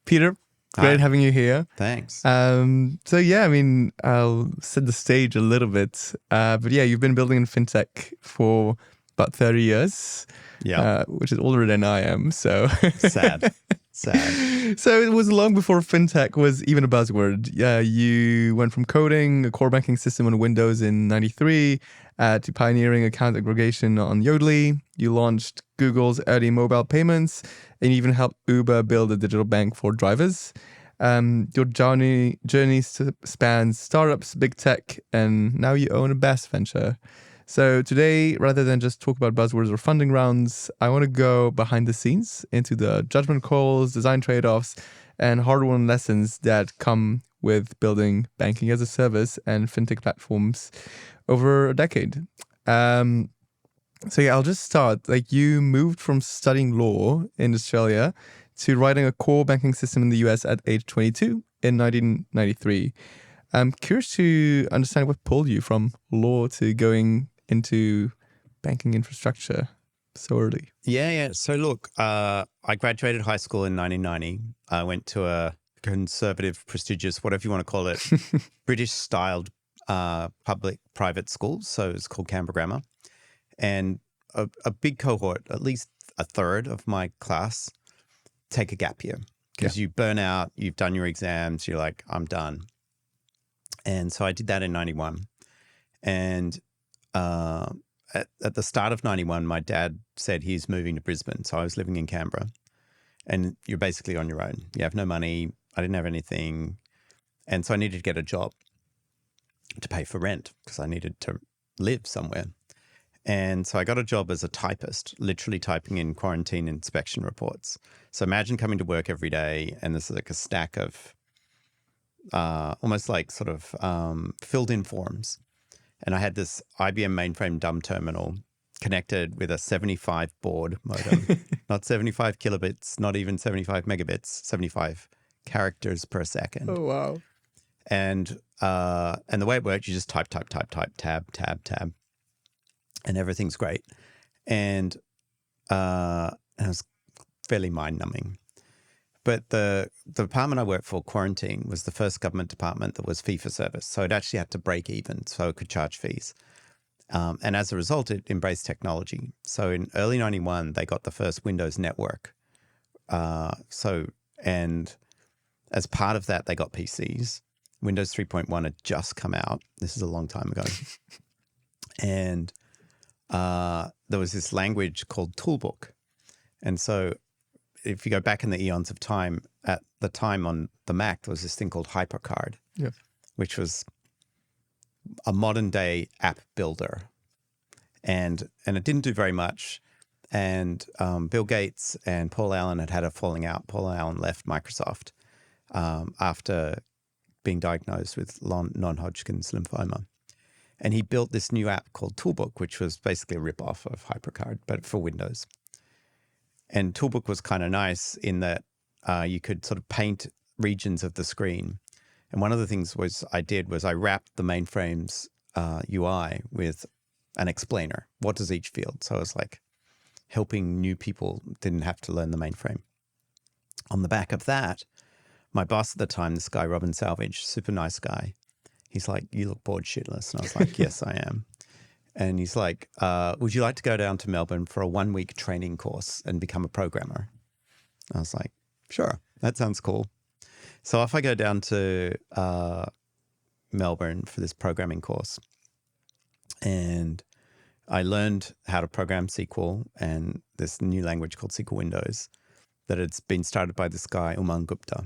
Peter, great Hi. having you here. Thanks. So yeah, I mean, I'll set the stage a little bit. But yeah, you've been building in fintech for about 30 years, Yeah. which is older than I am. So Sad. So it was long before fintech was even a buzzword. Yeah, you went from coding a core banking system on Windows in '93 to pioneering account aggregation on Yodlee. You launched Google's early mobile payments, and you even helped Uber build a digital bank for drivers. Your journey spans startups, big tech, and now you own a BaaS venture. So today, rather than just talk about buzzwords or funding rounds, I want to go behind the scenes into the judgment calls, design trade-offs, and hard-won lessons that come with building banking as a service and fintech platforms over a decade. So yeah, I'll just start. Like, you moved from studying law in Australia to writing a core banking system in the US at age 22 in 1993. I'm curious to understand what pulled you from law to going into banking infrastructure so early. Yeah. So look, I graduated high school in 1990. I went to a conservative, prestigious, whatever you want to call it, British-styled public-private school. So it's called Canberra Grammar. And a big cohort, at least a third of my class, take a gap year because you burn out, you've done your exams, you're like, I'm done. And so I did that in 91. And at the start of 91, my dad said he's moving to Brisbane. So I was living in Canberra. And you're basically on your own. You have no money. I didn't have anything. And so I needed to get a job to pay for rent because I needed to live somewhere. And so I got a job as a typist, literally typing in quarantine inspection reports. So imagine coming to work every day and there's like a stack of almost like sort of filled in forms. And I had this IBM mainframe dumb terminal connected with a 75 baud modem, not 75 kilobits, not even 75 megabits, 75 characters per second. Oh, wow. And the way it worked, you just type, tab, and everything's great. And it was fairly mind-numbing. But the department I worked for, Quarantine, was the first government department that was fee-for-service. So it actually had to break even so it could charge fees. And as a result, it embraced technology. So in early 91, they got the first Windows network. And as part of that, they got PCs. Windows 3.1 had just come out. This is a long time ago. And there was this language called Toolbook. And so if you go back in the eons of time, at the time on the Mac, there was this thing called HyperCard, which was a modern day app builder. And it didn't do very much. And Bill Gates and Paul Allen had a falling out. Paul Allen left Microsoft after being diagnosed with non-Hodgkin's lymphoma. And he built this new app called Toolbook, which was basically a ripoff of HyperCard, but for Windows. And Toolbook was kind of nice in that you could sort of paint regions of the screen. And one of the things I wrapped the mainframe's UI with an explainer. What does each field? So it was like helping new people didn't have to learn the mainframe. On the back of that, my boss at the time, this guy, Robin Salvage, super nice guy, he's like, you look bored shitless. And I was like, yes, I am. And he's like, would you like to go down to Melbourne for a 1-week training course and become a programmer? I was like, sure, that sounds cool. So off I go down to Melbourne for this programming course. And I learned how to program SQL and this new language called SQL Windows that had been started by this guy, Umang Gupta.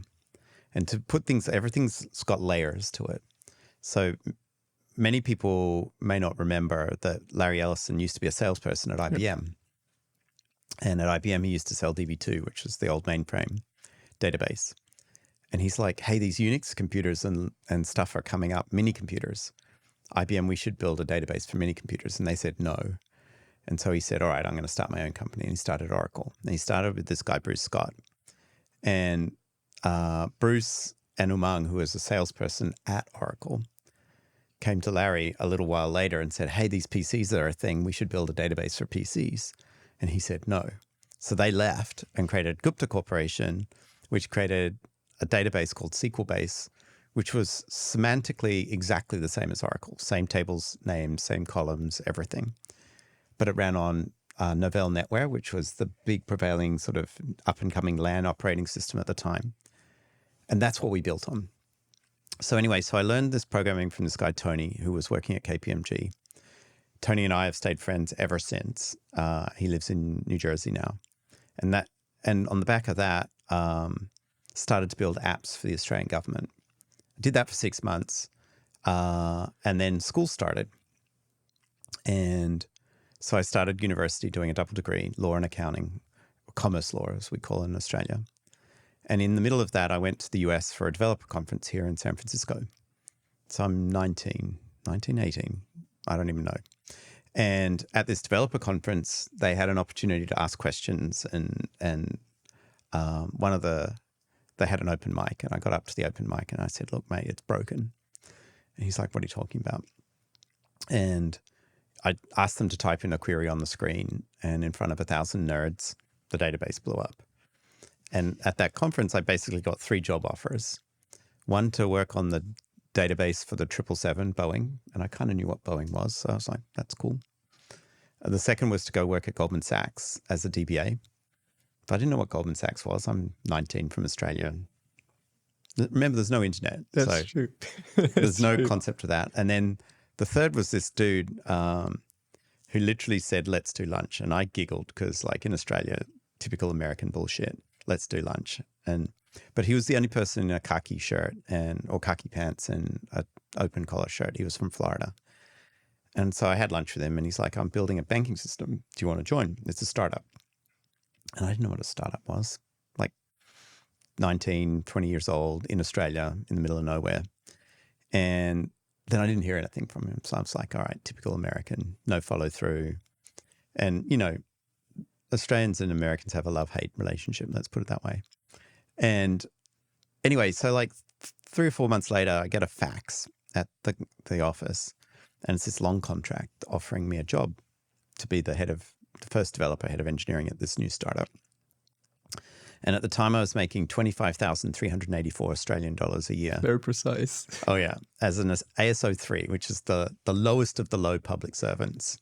And to put things, everything's got layers to it. So many people may not remember that Larry Ellison used to be a salesperson at IBM. And at IBM, he used to sell DB2, which was the old mainframe database. And he's like, hey, these Unix computers and stuff are coming up, mini computers. IBM, we should build a database for mini computers. And they said no. And so he said, all right, I'm going to start my own company. And he started Oracle. And he started with this guy, Bruce Scott. And Bruce and Umang, who was a salesperson at Oracle, came to Larry a little while later and said, hey, these PCs are a thing. We should build a database for PCs. And he said no. So they left and created Gupta Corporation, which created a database called SQL Base, which was semantically exactly the same as Oracle. Same tables, names, same columns, everything. But it ran on Novell NetWare, which was the big prevailing sort of up-and-coming LAN operating system at the time. And that's what we built on. So anyway, so I learned this programming from this guy, Tony, who was working at KPMG. Tony and I have stayed friends ever since. He lives in New Jersey now. And on the back of that, started to build apps for the Australian government. I did that for 6 months. And then school started. And so I started university doing a double degree, law and accounting, or commerce law, as we call it in Australia. And in the middle of that, I went to the US for a developer conference here in San Francisco. So I'm 18. I don't even know. And at this developer conference, they had an opportunity to ask questions, and they had an open mic, and I got up to the open mic and I said, "Look, mate, it's broken." And he's like, "What are you talking about?" And I asked them to type in a query on the screen, and in front of 1,000 nerds, the database blew up. And at that conference, I basically got 3 job offers. One to work on the database for the 777 Boeing, and I kind of knew what Boeing was, so I was like, that's cool. The second was to go work at Goldman Sachs as a DBA. But I didn't know what Goldman Sachs was. I'm 19 from Australia. Remember, there's no internet. That's true. There's no concept of that. And then the third was this dude who literally said, "Let's do lunch." And I giggled because, like, in Australia, typical American bullshit, let's do lunch. But he was the only person in a khaki shirt or khaki pants and an open collar shirt. He was from Florida. And so I had lunch with him, and he's like, "I'm building a banking system. Do you want to join? It's a startup." And I didn't know what a startup was. Like 19, 20 years old in Australia, in the middle of nowhere. And then I didn't hear anything from him. So I was like, all right, typical American, no follow through. And, you know, Australians and Americans have a love-hate relationship, let's put it that way. And anyway, so like 3 or 4 months later, I get a fax at the office, and it's this long contract offering me a job to be the first developer, head of engineering at this new startup. And at the time, I was making 25,384 Australian dollars a year. Very precise. Oh, yeah. As an ASO 3, which is the lowest of the low public servants.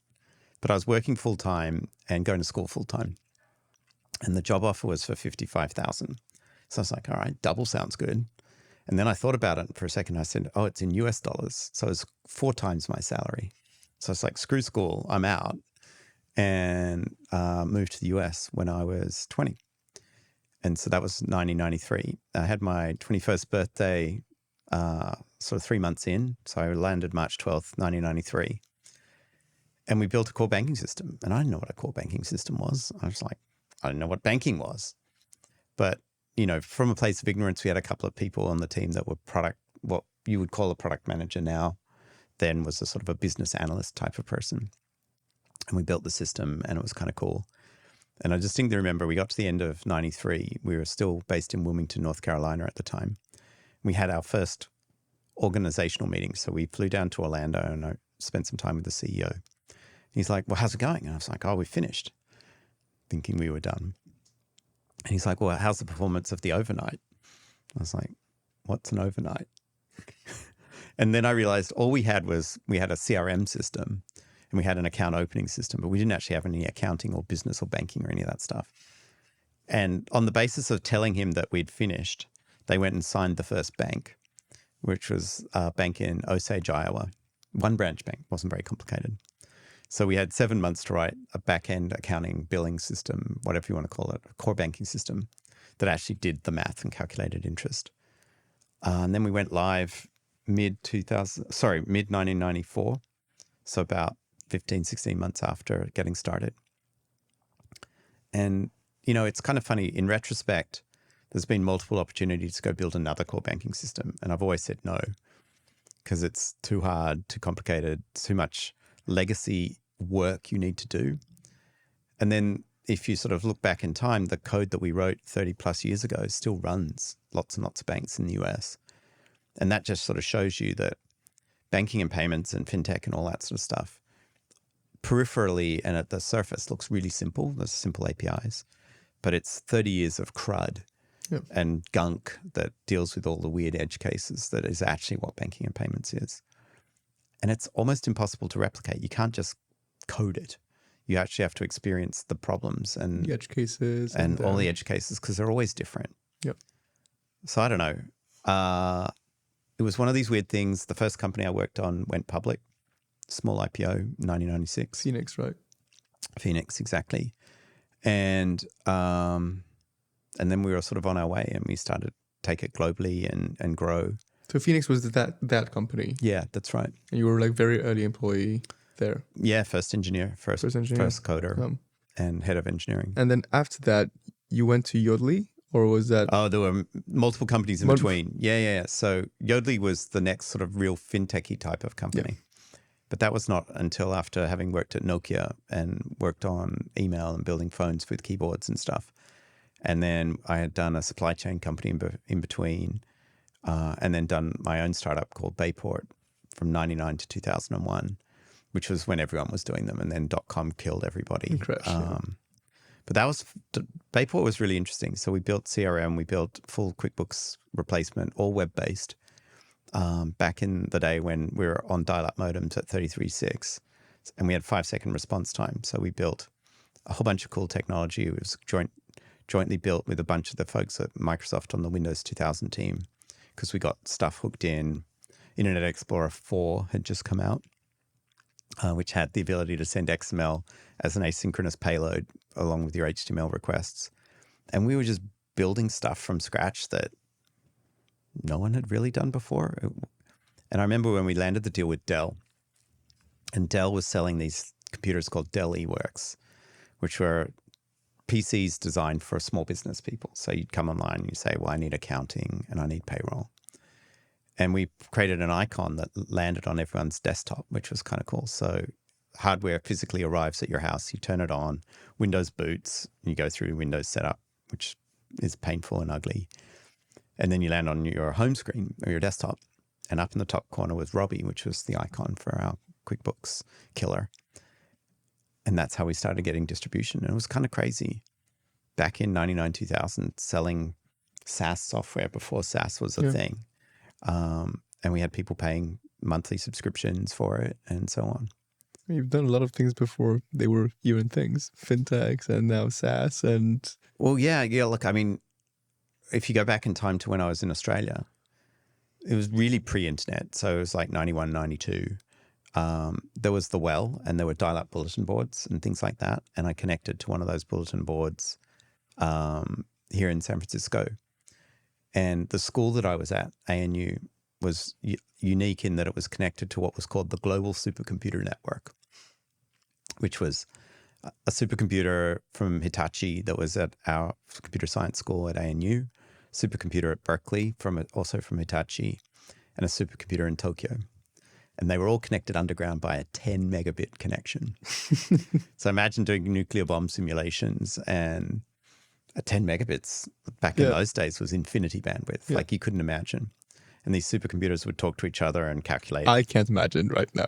But I was working full-time and going to school full-time. And the job offer was for 55,000. So I was like, all right, double sounds good. And then I thought about it for a second. I said, oh, it's in US dollars. So it's 4 times my salary. So it's like, screw school, I'm out. And moved to the US when I was 20. And so that was 1993. I had my 21st birthday sort of 3 months in. So I landed March 12th, 1993. And we built a core banking system. And I didn't know what a core banking system was. I was like, I didn't know what banking was. But, you know, from a place of ignorance, we had a couple of people on the team that were what you would call a product manager now, then was a sort of a business analyst type of person. And we built the system, and it was kind of cool. And I distinctly remember we got to the end of 93. We were still based in Wilmington, North Carolina at the time. We had our first organizational meeting. So we flew down to Orlando, and I spent some time with the CEO. He's like, well, how's it going? And I was like, oh, we finished, thinking we were done. And he's like, well, how's the performance of the overnight? I was like, what's an overnight? And then I realized all we had a CRM system, and we had an account opening system, but we didn't actually have any accounting or business or banking or any of that stuff. And on the basis of telling him that we'd finished, they went and signed the first bank, which was a bank in Osage, Iowa. 1 branch bank, wasn't very complicated. So we had 7 months to write a back-end accounting billing system, whatever you want to call it, a core banking system that actually did the math and calculated interest. And then we went live mid-1994, so about 15, 16 months after getting started. And, you know, it's kind of funny. In retrospect, there's been multiple opportunities to go build another core banking system. And I've always said no, because it's too hard, too complicated, too much legacy work you need to do. And then if you sort of look back in time, the code that we wrote 30 plus years ago still runs lots and lots of banks in the US. And that just sort of shows you that banking and payments and fintech and all that sort of stuff, peripherally and at the surface, looks really simple. There's simple APIs, but it's 30 years of crud Yep. and gunk that deals with all the weird edge cases that is actually what banking and payments is. And it's almost impossible to replicate. You can't just code it. You actually have to experience the problems and The edge cases all the edge cases because they're always different. Yep. So I don't know. It was one of these weird things. The first company I worked on went public, small IPO, 1996. Phoenix, right? Phoenix, exactly. And then we were sort of on our way and we started to take it globally and grow. So Phoenix was that company. Yeah, that's right. And you were like very early employee there. Yeah, first engineer, first coder, and head of engineering. And then after that, you went to Yodlee, or was that? Oh, there were multiple companies in between. Yeah. So Yodlee was the next sort of real fintechy type of company. Yeah. But that was not until after having worked at Nokia and worked on email and building phones with keyboards and stuff. And then I had done a supply chain company in between, and then done my own startup called Bayport from 99 to 2001, which was when everyone was doing them. And then .com killed everybody. But Bayport was really interesting. So we built CRM, we built full QuickBooks replacement, all web-based. Back in the day when we were on dial-up modems at 33.6 and we had 5-second response time. So we built a whole bunch of cool technology. It was jointly built with a bunch of the folks at Microsoft on the Windows 2000 team because we got stuff hooked in. Internet Explorer 4 had just come out, which had the ability to send XML as an asynchronous payload along with your HTML requests. And we were just building stuff from scratch that no one had really done before. And I remember when we landed the deal with Dell, and Dell was selling these computers called Dell eWorks, which were PCs designed for small business people. So you'd come online and you say, well, I need accounting and I need payroll. And we created an icon that landed on everyone's desktop, which was kind of cool. So hardware physically arrives at your house, you turn it on, Windows boots, and you go through Windows setup, which is painful and ugly. And then you land on your home screen or your desktop. And up in the top corner was Robbie, which was the icon for our QuickBooks killer. And that's how we started getting distribution. And it was kind of crazy. Back in 99, 2000, selling SaaS software before SaaS was a thing. And we had people paying monthly subscriptions for it and so on. You've done a lot of things before they were even things. Fintechs and now SaaS and... Well, yeah. Look, I mean, if you go back in time to when I was in Australia, it was really pre-internet. So it was like 91, 92. There was the well and there were dial-up bulletin boards and things like that. And I connected to one of those bulletin boards here in San Francisco. And the school that I was at, ANU, was unique in that it was connected to what was called the Global Supercomputer Network, which was a supercomputer from Hitachi that was at our computer science school at ANU, supercomputer at Berkeley, also from Hitachi, and a supercomputer in Tokyo. And they were all connected underground by a 10 megabit connection. So imagine doing nuclear bomb simulations and 10 megabits back in those days was infinity bandwidth. Like you couldn't imagine. And these supercomputers would talk to each other and calculate. I can't imagine right now.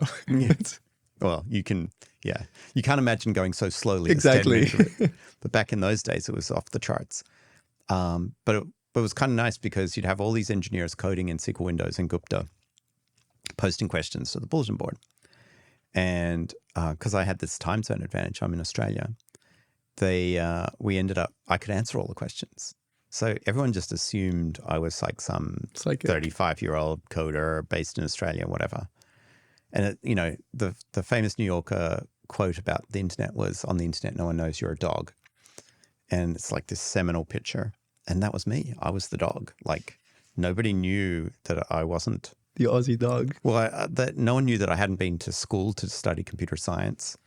Well, you can, you can't imagine going so slowly. Exactly. But back in those days, it was off the charts. But it was kind of nice because you'd have all these engineers coding in SQL Windows and Gupta, posting questions to the bulletin board. And because I had this time zone advantage, I'm in Australia, I could answer all the questions. So everyone just assumed I was like some 35-year-old coder based in Australia, whatever. And, the famous New Yorker quote about the internet was, on the internet, no one knows you're a dog. And it's like this seminal picture. And that was me. I was the dog. Like nobody knew that I wasn't. The Aussie dog. Well, that no one knew that I hadn't been to school to study computer science.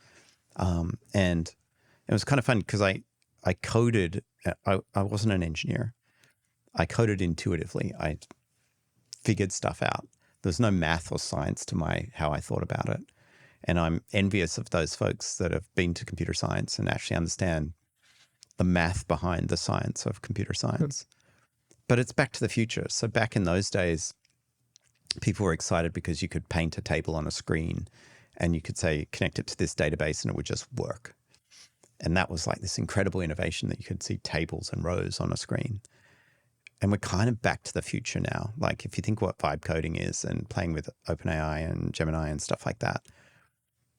And it was kind of fun because I coded. I wasn't an engineer. I coded intuitively. I figured stuff out. There's no math or science to how I thought about it. And I'm envious of those folks that have been to computer science and actually understand the math behind the science of computer science. But it's back to the future. So back in those days, people were excited because you could paint a table on a screen and you could say, connect it to this database and it would just work. And that was like this incredible innovation that you could see tables and rows on a screen. And we're kind of back to the future now. Like if you think what vibe coding is and playing with OpenAI and Gemini and stuff like that,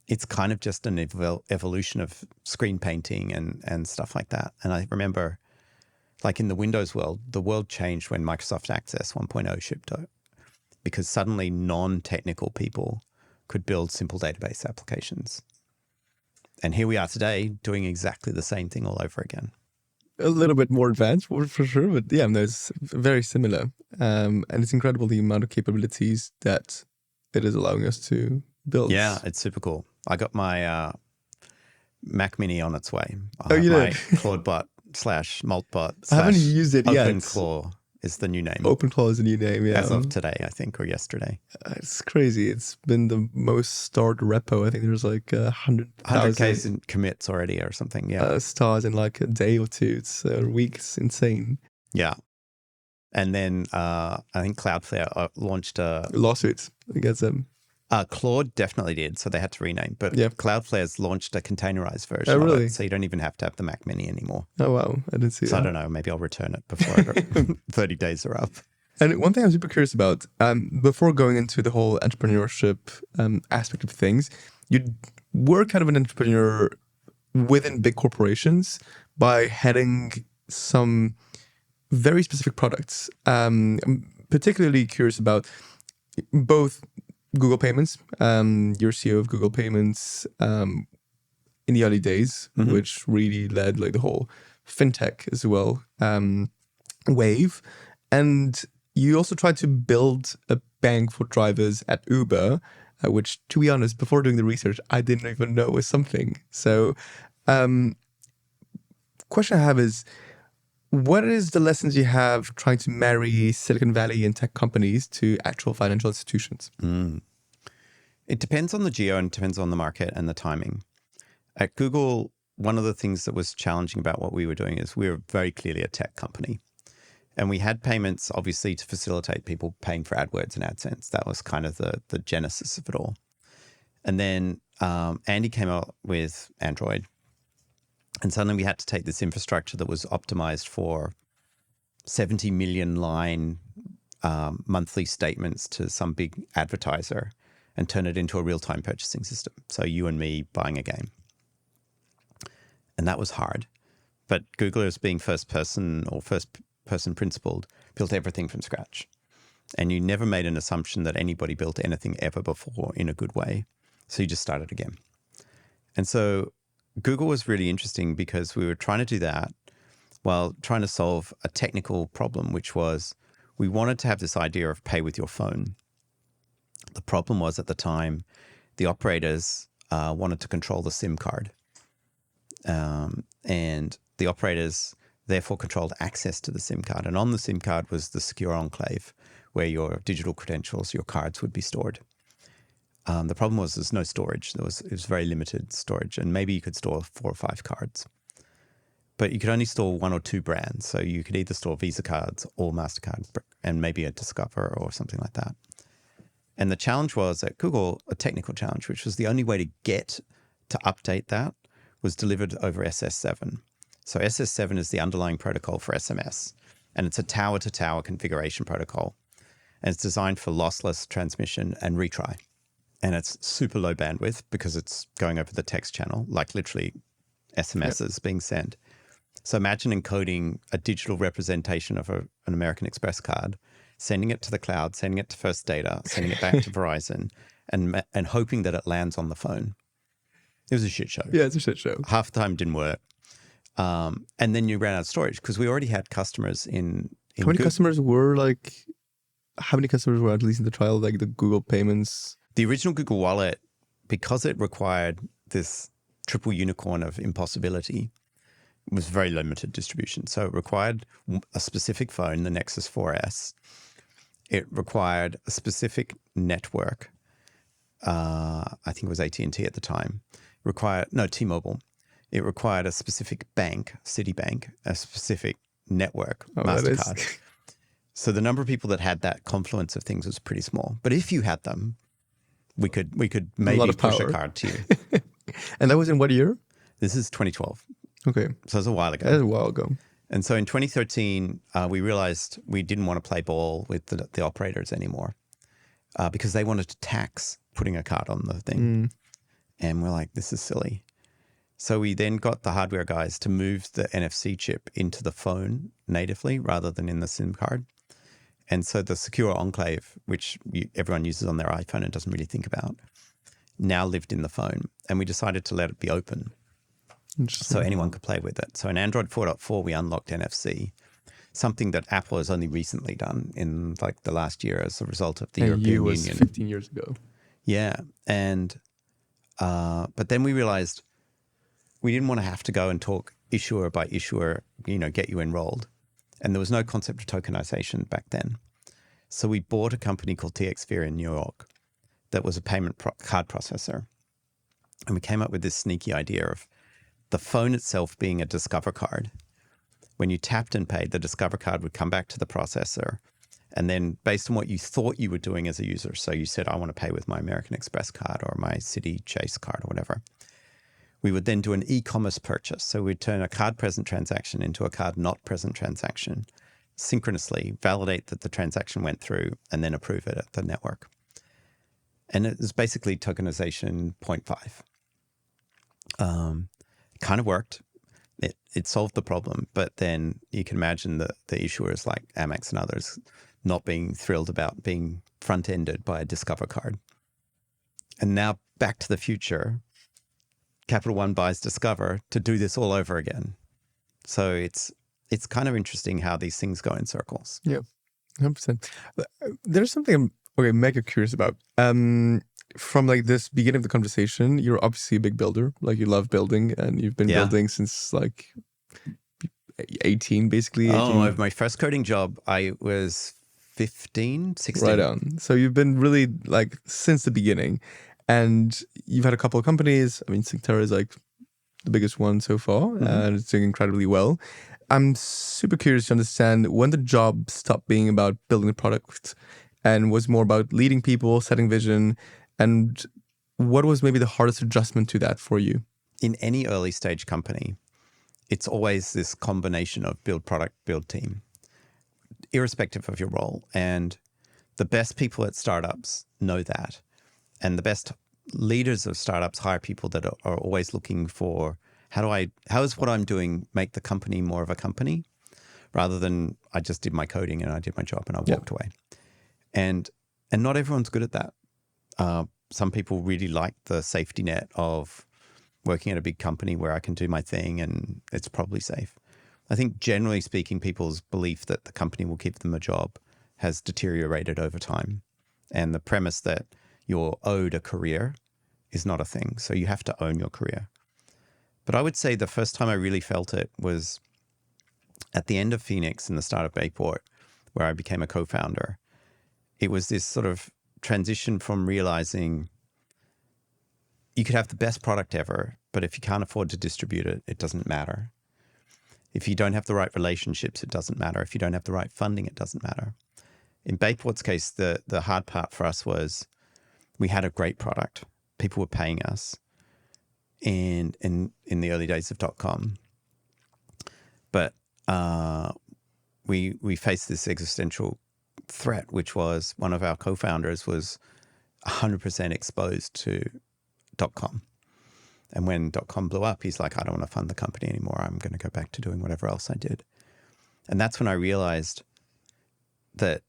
it's kind of just an evolution of screen painting and stuff like that. And I remember, like in the Windows world, the world changed when Microsoft Access 1.0 shipped out, because suddenly non-technical people could build simple database applications. And here we are today doing exactly the same thing all over again. A little bit more advanced for sure, but yeah, no, it's very similar. And it's incredible the amount of capabilities that it is allowing us to build. Yeah, it's super cool. I got my Mac Mini on its way. Oh, you my did? Claudebot / Maltbot / I haven't used it yet. OpenClaw is the new name. OpenClaw is the new name, yeah. As of today, I think, or yesterday. It's crazy. It's been the most starred repo. I think there's like 100,000 100K in commits already or something, yeah. stars in like a day or two. It's a week. It's insane. Yeah. And then I think Cloudflare launched a... Lawsuits against them. Claude definitely did, so they had to rename. But Yeah. Cloudflare's launched a containerized version Oh, of really? it, so you don't even have to have the Mac Mini anymore. Oh, wow. I didn't see So that. I don't know, maybe I'll return it before 30 days are up. And one thing I'm super curious about, before going into the whole entrepreneurship aspect of things, you were kind of an entrepreneur within big corporations by heading some very specific products. I'm particularly curious about both Google Payments, your CEO of Google Payments in the early days, Mhm. which really led like the whole fintech as well wave. And you also tried to build a bank for drivers at Uber, which, to be honest, before doing the research, I didn't even know was something. So, question I have is, what is the lessons you have trying to marry Silicon Valley and tech companies to actual financial institutions? It depends on the geo and depends on the market and the timing. At Google, one of the things that was challenging about what we were doing is we were very clearly a tech company. And we had payments, obviously, to facilitate people paying for AdWords and AdSense. That was kind of the genesis of it all. And then Andy came out with Android. And suddenly we had to take this infrastructure that was optimized for 70 million line monthly statements to some big advertiser and turn it into a real-time purchasing system. So you and me buying a game. And that was hard. But Googlers being first person principled, built everything from scratch. And you never made an assumption that anybody built anything ever before in a good way. So you just started again. And so Google was really interesting because we were trying to do that while trying to solve a technical problem, which was we wanted to have this idea of pay with your phone. The problem was at the time, the operators wanted to control the SIM card. And the operators therefore controlled access to the SIM card. And on the SIM card was the secure enclave where your digital credentials, your cards would be stored. The problem was there's no storage. It was very limited storage. And maybe you could store 4 or 5 cards. But you could only store 1 or 2 brands. So you could either store Visa cards or MasterCard and maybe a Discover or something like that. And the challenge was at Google, a technical challenge, which was the only way to get to update that was delivered over SS7. So SS7 is the underlying protocol for SMS, and it's a tower-to-tower configuration protocol. And it's designed for lossless transmission and retry. And it's super low bandwidth because it's going over the text channel, like literally SMSs being sent. So imagine encoding a digital representation of an American Express card, sending it to the cloud, sending it to First Data, sending it back to Verizon, and hoping that it lands on the phone. It was a shit show. Yeah, it's a shit show. Half the time it didn't work. And then you ran out of storage because we already had customers in How many customers were at least in the trial, like the Google Payments? The original Google Wallet, because it required this triple unicorn of impossibility, was very limited distribution. So it required a specific phone, the Nexus 4S. It required a specific network. I think it was AT&T at the time. T-Mobile. It required a specific bank, Citibank, a specific network, MasterCard. So the number of people that had that confluence of things was pretty small. But if you had them, we could maybe push a card to you. And that was in what year? This is 2012. Okay. So it was a while ago. That was a while ago. And so in 2013, we realized we didn't want to play ball with the operators anymore because they wanted to tax putting a card on the thing. And we're like, this is silly. So we then got the hardware guys to move the NFC chip into the phone natively rather than in the SIM card. And so the secure enclave, which everyone uses on their iPhone and doesn't really think about, now lived in the phone. And we decided to let it be open so anyone could play with it. So in Android 4.4, we unlocked NFC, something that Apple has only recently done in like the last year as a result of the European was Union. 15 years ago. Yeah. And but then we realized we didn't want to have to go and talk issuer by issuer, get you enrolled. And there was no concept of tokenization back then. So we bought a company called TXVR in New York that was a payment card processor. And we came up with this sneaky idea of the phone itself being a Discover card. When you tapped and paid, the Discover card would come back to the processor. And then based on what you thought you were doing as a user, so you said, I want to pay with my American Express card or my Citi Chase card or whatever, we would then do an e-commerce purchase. So we'd turn a card present transaction into a card not present transaction, synchronously validate that the transaction went through, and then approve it at the network. And it was basically tokenization 0.5. Kind of worked. It solved the problem, but then you can imagine the issuers like Amex and others not being thrilled about being front-ended by a Discover card. And now Back to the Future, Capital One buys Discover to do this all over again. So it's kind of interesting how these things go in circles. Yeah, 100%. There's something I'm mega curious about. From like this beginning of the conversation, you're obviously a big builder. Like you love building, and you've been building since like 18, basically. 18. Oh, my first coding job, I was 15, 16. Right on. So you've been really like since the beginning, and you've had a couple of companies. I mean, Synctera is like the biggest one so far, and it's doing incredibly well. I'm super curious to understand when the job stopped being about building the product and was more about leading people, setting vision, and what was maybe the hardest adjustment to that for you? In any early stage company, it's always this combination of build product, build team, irrespective of your role. And the best people at startups know that. And the best leaders of startups hire people that are always looking for how is what I'm doing make the company more of a company, rather than I just did my coding and I did my job and I walked away. And not everyone's good at that. Some people really like the safety net of working at a big company where I can do my thing and it's probably safe. I think generally speaking, people's belief that the company will give them a job has deteriorated over time. And the premise that you're owed a career is not a thing. So you have to own your career. But I would say the first time I really felt it was at the end of Phoenix and the start of Bayport, where I became a co-founder. It was this sort of transition from realizing you could have the best product ever, but if you can't afford to distribute it, it doesn't matter. If you don't have the right relationships, it doesn't matter. If you don't have the right funding, it doesn't matter. In Bayport's case, the hard part for us was we had a great product. People were paying us. And in the early days of .com. But we faced this existential threat, which was one of our co-founders was 100% exposed to .com. And when .com blew up, he's like, I don't want to fund the company anymore. I'm going to go back to doing whatever else I did. And that's when I realized that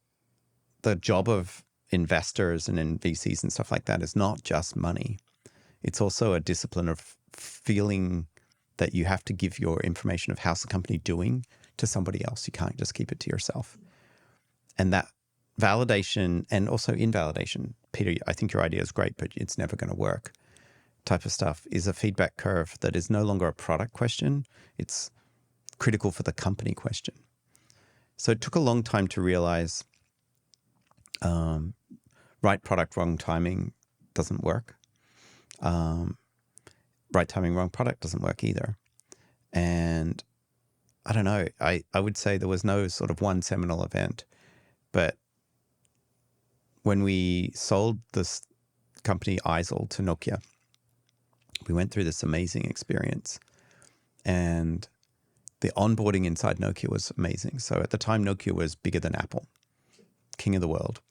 the job of investors and in VCs and stuff like that is not just money. It's also a discipline of feeling that you have to give your information of how's the company doing to somebody else. You can't just keep it to yourself. And that validation and also invalidation, Peter, I think your idea is great, but it's never going to work type of stuff is a feedback curve that is no longer a product question. It's critical for the company question. So it took a long time to realize right product, wrong timing doesn't work. Right timing, wrong product doesn't work either. And I don't know, I would say there was no sort of one seminal event, but when we sold this company Isel to Nokia, we went through this amazing experience. And the onboarding inside Nokia was amazing. So at the time, Nokia was bigger than Apple, king of the world.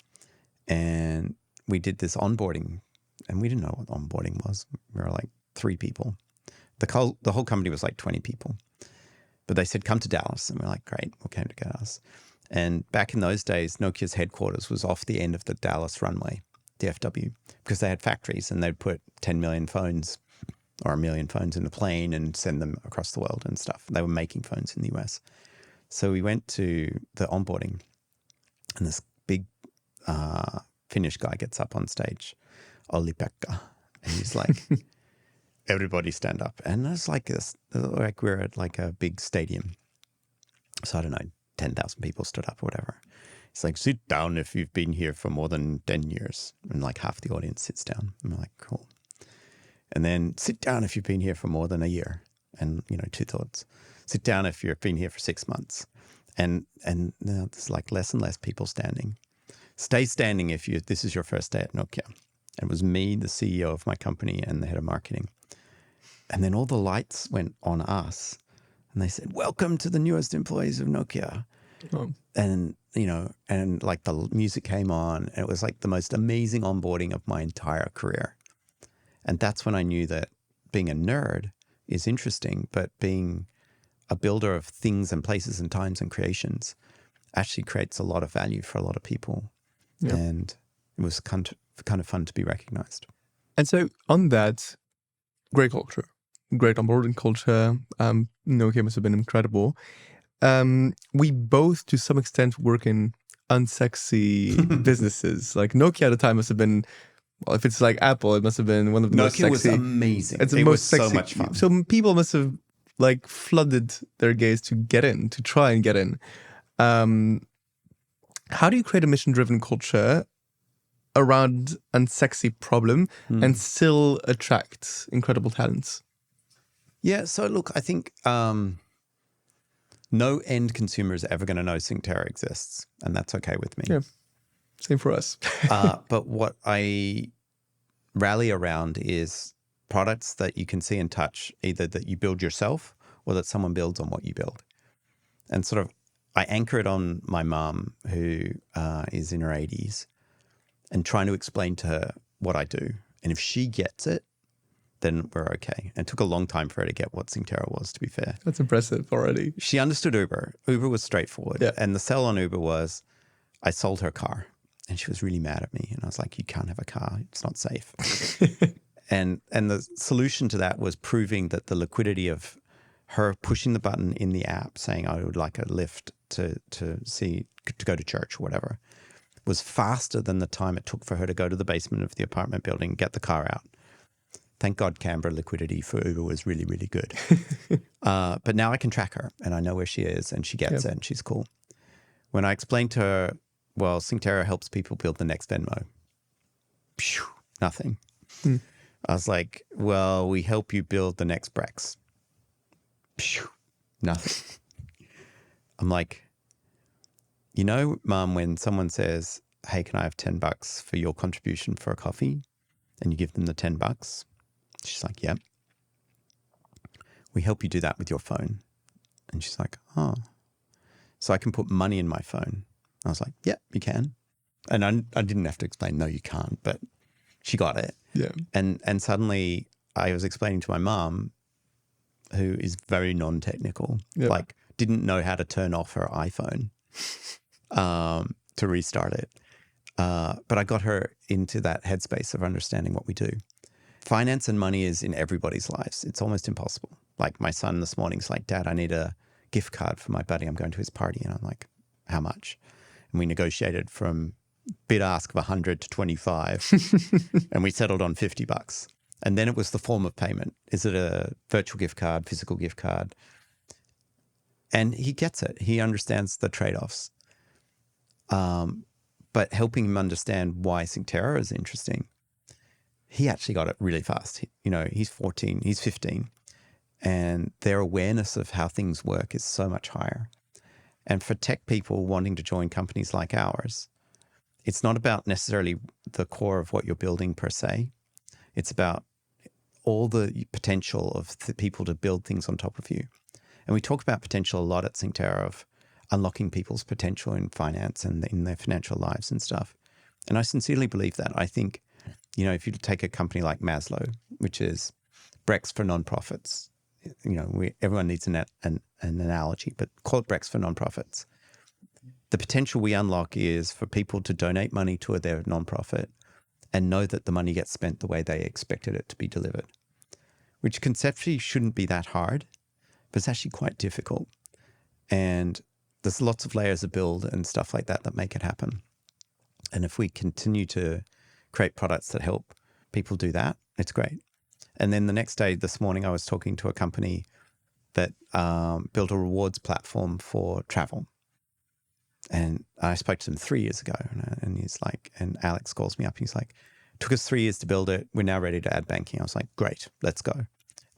And we did this onboarding, and we didn't know what onboarding was. We were like 3 people. The whole company was like 20 people. But they said, come to Dallas. And we're like, great, we'll come to Dallas. And back in those days, Nokia's headquarters was off the end of the Dallas runway, DFW, because they had factories and they'd put 10 million phones or 1 million phones in a plane and send them across the world and stuff. They were making phones in the US. So we went to the onboarding, and this big Finnish guy gets up on stage, Olli-Pekka, and he's like, everybody stand up. And it's like this, like we're at like a big stadium. So I don't know, 10,000 people stood up or whatever. It's like, sit down if you've been here for more than 10 years. And like half the audience sits down. I'm like, cool. And then sit down if you've been here for more than a year. And, 2/3. Sit down if you've been here for 6 months. And now there's like less and less people standing. Stay standing if this is your first day at Nokia. And it was me, the CEO of my company, and the head of marketing. And then all the lights went on us. And they said, welcome to the newest employees of Nokia. Oh. And, and like the music came on. And it was like the most amazing onboarding of my entire career. And that's when I knew that being a nerd is interesting, but being a builder of things and places and times and creations actually creates a lot of value for a lot of people. Yep. And it was kind of fun to be recognized. And so on that, great culture, great onboarding culture. Nokia must have been incredible. We both, to some extent, work in unsexy businesses. Like Nokia at the time must have been, well, if it's like Apple, it must have been one of the most sexy. Nokia was amazing. It's the most sexy. So much fun. So people must have like flooded their gaze to get in, to try and get in. How do you create a mission-driven culture around a unsexy problem and still attract incredible talents? Yeah, so look, I think no end consumer is ever going to know Synctera exists, and that's okay with me. Yeah, same for us. But what I rally around is products that you can see and touch, either that you build yourself or that someone builds on what you build. And sort of, I anchor it on my mom, who is in her 80s, and trying to explain to her what I do. And if she gets it, then we're okay. And it took a long time for her to get what Synctera was, to be fair. That's impressive already. She understood Uber. Uber was straightforward. Yeah. And the sell on Uber was, I sold her car. And she was really mad at me. And I was like, you can't have a car. It's not safe. And the solution to that was proving that the liquidity of her pushing the button in the app saying, I would like a lift to go to church or whatever, was faster than the time it took for her to go to the basement of the apartment building, get the car out. Thank God Canberra liquidity for Uber was really, really good. But now I can track her and I know where she is and she gets it and she's cool. When I explained to her, well, Synctera helps people build the next Venmo. Phew, nothing. I was like, well, we help you build the next Brex. Phew, nothing. I'm like, Mom, when someone says, hey, can I have $10 for your contribution for a coffee? And you give them the $10. She's like, yep. We help you do that with your phone. And she's like, oh. So I can put money in my phone. I was like, yep, you can. And I didn't have to explain, no, you can't. But she got it. Yeah. And suddenly I was explaining to my mom, who is very non-technical, like didn't know how to turn off her iPhone to restart it. But I got her into that headspace of understanding what we do. Finance and money is in everybody's lives. It's almost impossible. Like my son this morning's like, Dad, I need a gift card for my buddy. I'm going to his party. And I'm like, how much? And we negotiated from bid ask of 100 to 25 and we settled on $50. And then it was the form of payment. Is it a virtual gift card, physical gift card? And he gets it. He understands the trade-offs. But helping him understand why Synctera is interesting, he actually got it really fast. He's 14, he's 15, and their awareness of how things work is so much higher. And for tech people wanting to join companies like ours, it's not about necessarily the core of what you're building per se. It's about all the potential of the people to build things on top of you. And we talk about potential a lot at Synctera of unlocking people's potential in finance and in their financial lives and stuff. And I sincerely believe that. I think, if you take a company like Maslow, which is Brex for nonprofits, everyone needs an analogy, but call it Brex for nonprofits. The potential we unlock is for people to donate money to their nonprofit and know that the money gets spent the way they expected it to be delivered, which conceptually shouldn't be that hard, but it's actually quite difficult. And there's lots of layers of build and stuff like that make it happen. And if we continue to create products that help people do that, it's great. And then the next day, this morning, I was talking to a company that built a rewards platform for travel. And I spoke to him 3 years ago, and he's like, and Alex calls me up. He's like, took us 3 years to build it. We're now ready to add banking. I was like, great, let's go.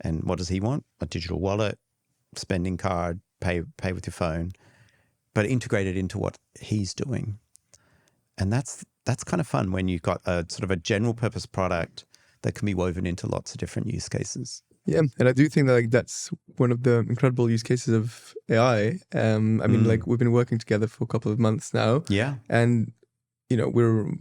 And what does he want? A digital wallet, spending card, pay with your phone, but integrated into what he's doing. And that's kind of fun when you've got a sort of a general purpose product that can be woven into lots of different use cases. Yeah, and I do think that that's one of the incredible use cases of AI. We've been working together for a couple of months now. Yeah. And, we're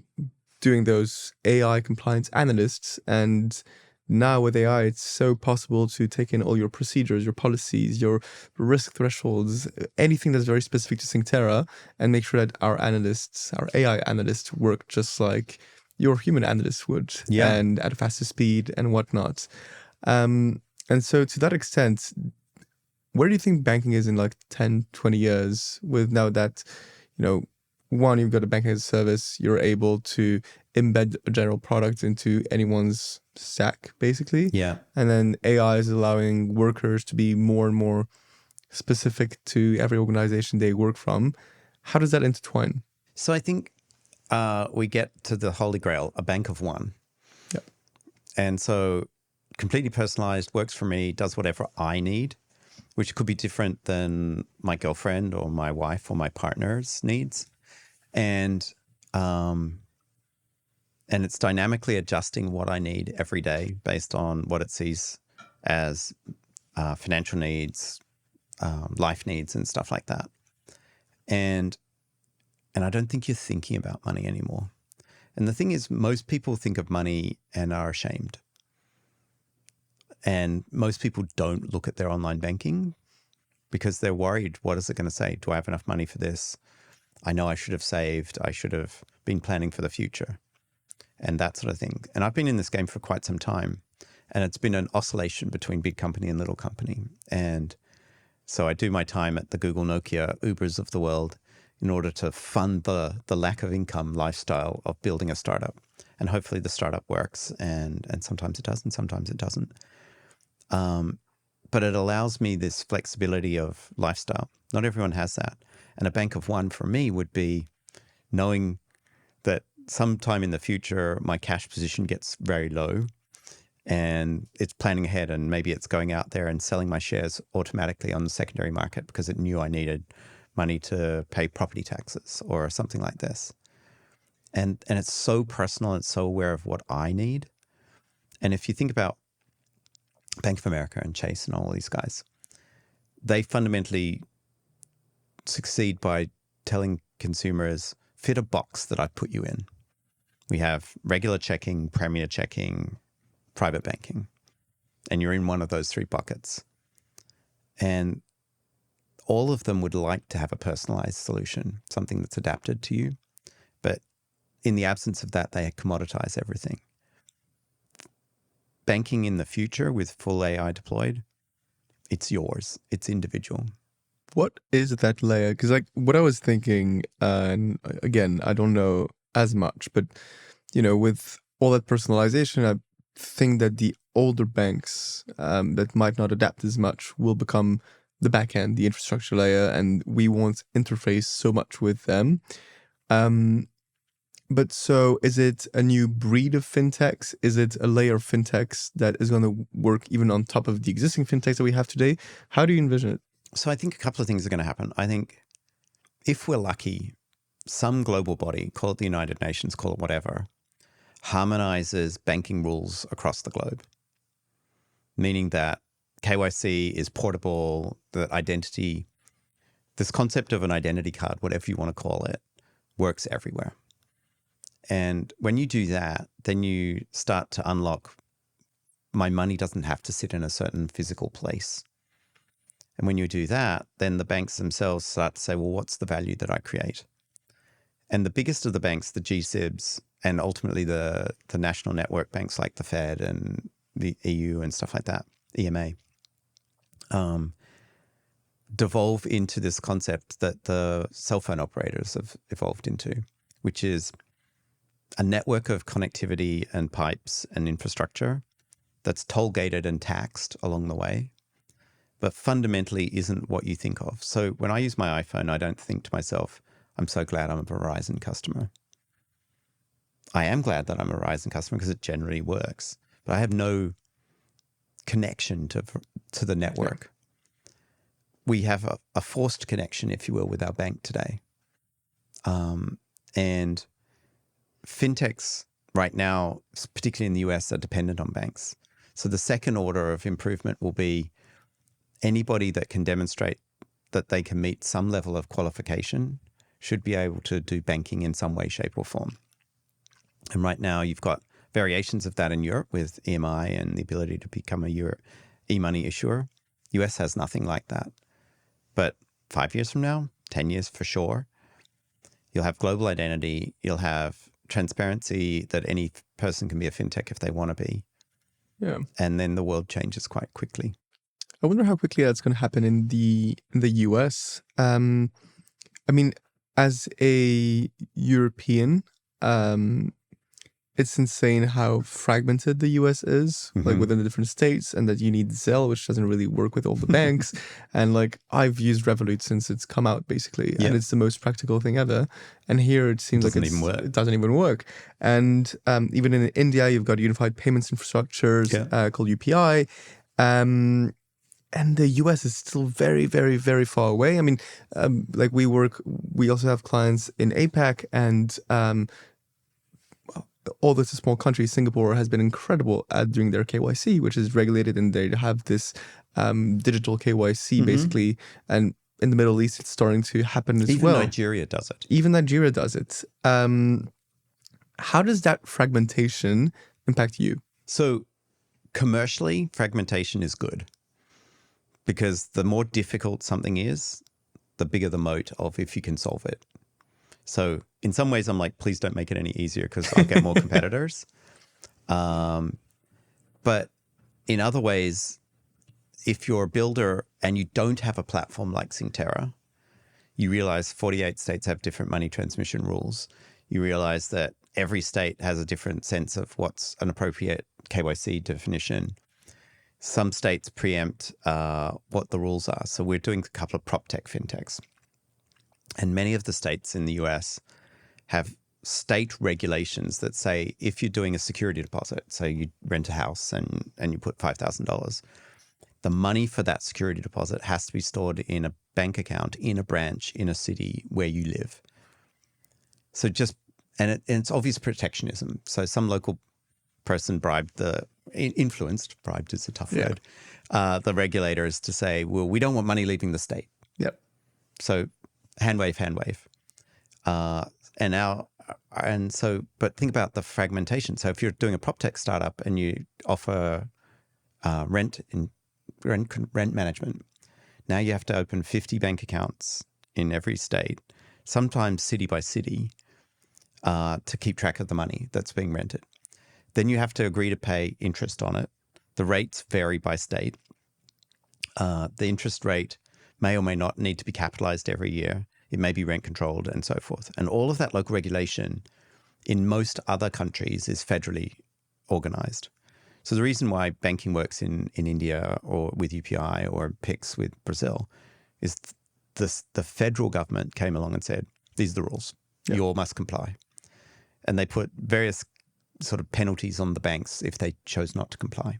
doing those AI compliance analysts. And now with AI, it's so possible to take in all your procedures, your policies, your risk thresholds, anything that's very specific to Synctera, and make sure that our AI analysts work just like your human analysts would, and at a faster speed and whatnot. And so to that extent, where do you think banking is in like 10, 20 years with now that, one, you've got a banking as a service, you're able to embed a general product into anyone's stack, basically. Yeah. And then AI is allowing workers to be more and more specific to every organization they work from. How does that intertwine? So I think we get to the holy grail, a bank of one. Yep. And so completely personalized, works for me, does whatever I need, which could be different than my girlfriend or my wife or my partner's needs. And it's dynamically adjusting what I need every day based on what it sees as financial needs, life needs, and stuff like that. And I don't think you're thinking about money anymore. And the thing is, most people think of money and are ashamed. And most people don't look at their online banking because they're worried. What is it going to say? Do I have enough money for this? I know I should have saved. I should have been planning for the future and that sort of thing. And I've been in this game for quite some time, and it's been an oscillation between big company and little company. And so I do my time at the Google, Nokia, Ubers of the world in order to fund the lack of income lifestyle of building a startup. And hopefully the startup works, and sometimes it does and sometimes it doesn't. But it allows me this flexibility of lifestyle. Not everyone has that. And a bank of one for me would be knowing that sometime in the future, my cash position gets very low and it's planning ahead, and maybe it's going out there and selling my shares automatically on the secondary market because it knew I needed money to pay property taxes or something like this. And it's so personal, it's so aware of what I need. And if you think about Bank of America and Chase and all these guys, they fundamentally succeed by telling consumers, fit a box that I put you in. We have regular checking, premier checking, private banking, and you're in one of those three buckets. And all of them would like to have a personalized solution, something that's adapted to you. But in the absence of that, they commoditize everything. Banking in the future with full AI deployed, it's yours. It's individual. What is that layer? Because what I was thinking, and again, I don't know as much, but with all that personalization, I think that the older banks that might not adapt as much will become the back end, the infrastructure layer, and we won't interface so much with them. But so is it a new breed of fintechs? Is it a layer of fintechs that is going to work even on top of the existing fintechs that we have today? How do you envision it? So I think a couple of things are going to happen. I think if we're lucky, some global body, call it the United Nations, call it whatever, harmonizes banking rules across the globe. Meaning that KYC is portable, that identity, this concept of an identity card, whatever you want to call it, works everywhere. And when you do that, then you start to unlock, my money doesn't have to sit in a certain physical place. And when you do that, then the banks themselves start to say, well, what's the value that I create? And the biggest of the banks, the GSIBs, and ultimately the national network banks like the Fed and the EU and stuff like that, EMA, devolve into this concept that the cell phone operators have evolved into, which is a network of connectivity and pipes and infrastructure that's toll-gated and taxed along the way, but fundamentally isn't what you think of. So when I use my iPhone, I don't think to myself, I'm so glad I'm a Verizon customer. I am glad that I'm a Verizon customer because it generally works, but I have no connection to the network. We have a forced connection, if you will, with our bank today. And fintechs right now, particularly in the US, are dependent on banks. So the second order of improvement will be anybody that can demonstrate that they can meet some level of qualification should be able to do banking in some way, shape, or form. And right now you've got variations of that in Europe with EMI and the ability to become a e-money issuer. US has nothing like that. But 5 years from now, 10 years for sure, you'll have global identity, you'll have transparency that any person can be a fintech if they want to be. Yeah. And then the world changes quite quickly. I wonder how quickly that's going to happen in the US. I mean, as a European, it's insane how fragmented the US is, like within the different states, and that you need Zelle, which doesn't really work with all the banks. And like I've used Revolut since it's come out, basically, and it's the most practical thing ever. And here it seems It doesn't even work. And even in India, you've got unified payments infrastructures called UPI. And the US is still very, very, very far away. I mean, like we also have clients in APAC, and although it's a small country, Singapore has been incredible at doing their KYC, which is regulated, and they have this digital KYC basically. And in the Middle East, it's starting to happen as well. Even Nigeria does it. Even Nigeria does it. How does that fragmentation impact you? So commercially, fragmentation is good because the more difficult something is, the bigger the moat of if you can solve it. So in some ways, I'm like, please don't make it any easier because I'll get more competitors. But in other ways, if you're a builder and you don't have a platform like Synctera, you realize 48 states have different money transmission rules. You realize that every state has a different sense of what's an appropriate KYC definition. Some states preempt what the rules are. So we're doing a couple of prop tech fintechs. And many of the states in the US have state regulations that say if you're doing a security deposit, so you rent a house and you put $5,000, the money for that security deposit has to be stored in a bank account in a branch in a city where you live. So and it's obvious protectionism. So some local person bribed bribed is a tough word, the regulators to say, well, we don't want money leaving the state. Yep. So hand wave. But think about the fragmentation. So if you're doing a prop tech startup and you offer rent management, now you have to open 50 bank accounts in every state, sometimes city by city, to keep track of the money that's being rented. Then you have to agree to pay interest on it. The rates vary by state. The interest rate may or may not need to be capitalized every year. It may be rent controlled and so forth. And all of that local regulation in most other countries is federally organized. So the reason why banking works in India or with UPI or PIX with Brazil is the federal government came along and said, these are the rules. You all must comply. And they put various sort of penalties on the banks if they chose not to comply.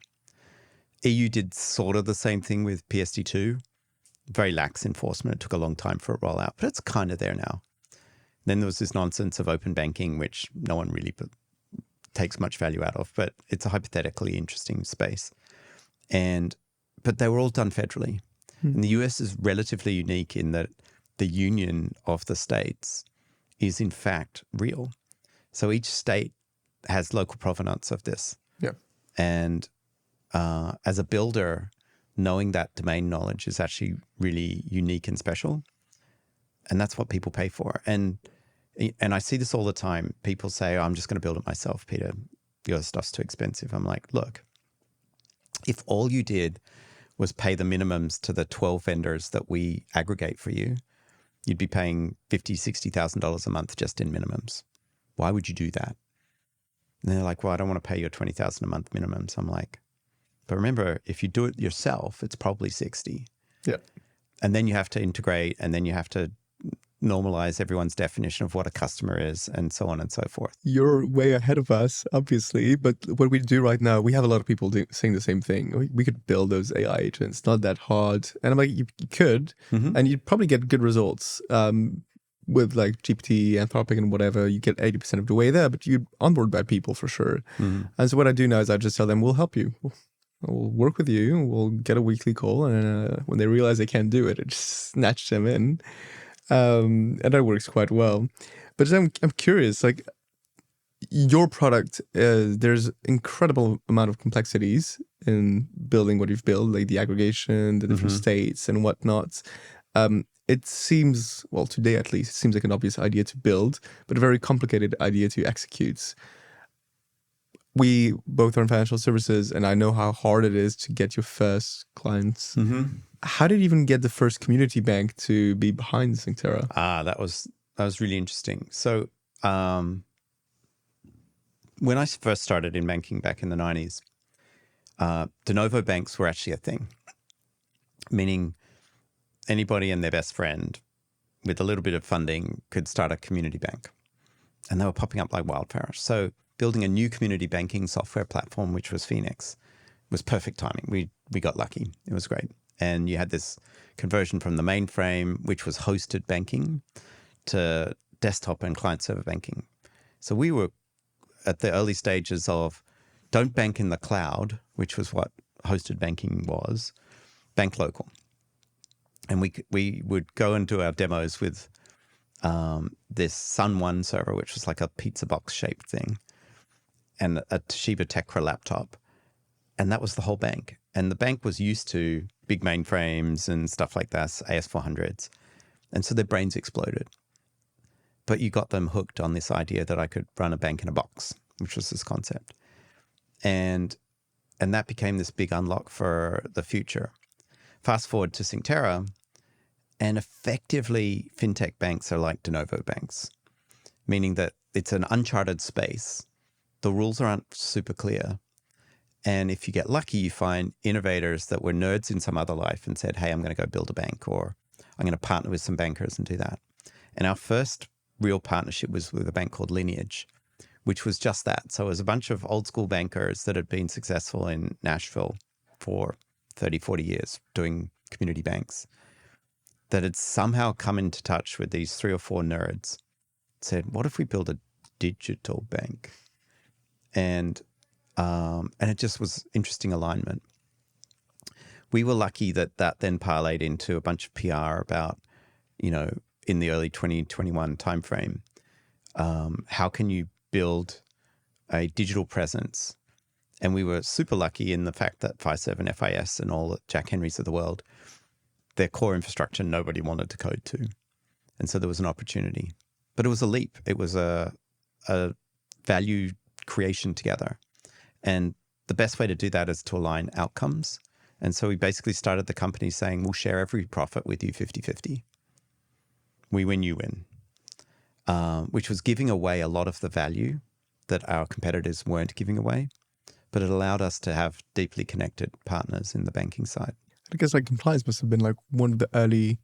EU did sort of the same thing with PSD2. Very lax enforcement. It took a long time for it to roll out, but it's kind of there now. Then there was this nonsense of open banking, which no one really takes much value out of, but it's a hypothetically interesting space. And but they were all done federally. And the US is relatively unique in that the union of the states is in fact real. So each state has local provenance of this. Yeah. And as a builder, knowing that domain knowledge is actually really unique and special. And that's what people pay for. And I see this all the time. People say, oh, I'm just going to build it myself, Peter. Your stuff's too expensive. I'm like, look, if all you did was pay the minimums to the 12 vendors that we aggregate for you, you'd be paying $50,000, $60,000 a month just in minimums. Why would you do that? And they're like, well, I don't want to pay your $20,000 a month minimums. I'm like, but remember, if you do it yourself, it's probably 60. Yeah. And then you have to integrate, and then you have to normalize everyone's definition of what a customer is, and so on and so forth. You're way ahead of us, obviously, but what we do right now, we have a lot of people saying the same thing. We could build those AI agents, not that hard. And I'm like, you could, and you'd probably get good results. With like GPT, Anthropic, and whatever, you get 80% of the way there, but you onboard bad people for sure. And so what I do now is I just tell them, we'll help you. We'll work with you. We'll get a weekly call. And when they realize they can't do it, it just snatch them in. And that works quite well. But I'm curious, like your product, there's incredible amount of complexities in building what you've built, like the aggregation, the different states and whatnot. It seems, well, today at least, it seems like an obvious idea to build, but a very complicated idea to execute. We both are in financial services, and I know how hard it is to get your first clients. How did you even get the first community bank to be behind Synctera? That was really interesting. So when I first started in banking back in the 90s, de novo banks were actually a thing, meaning anybody and their best friend with a little bit of funding could start a community bank. And they were popping up like wildfire. So building a new community banking software platform, which was Phoenix, was perfect timing. We got lucky. It was great. And you had this conversion from the mainframe, which was hosted banking, to desktop and client-server banking. So we were at the early stages of don't bank in the cloud, which was what hosted banking was, bank local. And we would go and do our demos with this Sun One server, which was like a pizza box shaped thing, and a Toshiba Tecra laptop. And that was the whole bank. And the bank was used to big mainframes and stuff like that, AS400s. And so their brains exploded. But you got them hooked on this idea that I could run a bank in a box, which was this concept. And that became this big unlock for the future. Fast forward to Synctera, and effectively fintech banks are like de novo banks, meaning that it's an uncharted space. The rules aren't super clear. And if you get lucky, you find innovators that were nerds in some other life and said, hey, I'm going to go build a bank, or I'm going to partner with some bankers and do that. And our first real partnership was with a bank called Lineage, which was just that. So it was a bunch of old school bankers that had been successful in Nashville for 30, 40 years doing community banks that had somehow come into touch with these 3 or 4 nerds, said, what if we build a digital bank? And it just was interesting alignment. We were lucky that then parlayed into a bunch of PR about, in the early 2021 timeframe, how can you build a digital presence? And we were super lucky in the fact that Fiserv and FIS and all the Jack Henrys of the world, their core infrastructure, nobody wanted to code to. And so there was an opportunity. But it was a leap. It was a value creation together. And the best way to do that is to align outcomes. And so we basically started the company saying, we'll share every profit with you 50-50. We win, you win. Which was giving away a lot of the value that our competitors weren't giving away. But it allowed us to have deeply connected partners in the banking side. I guess like compliance must have been like one of the early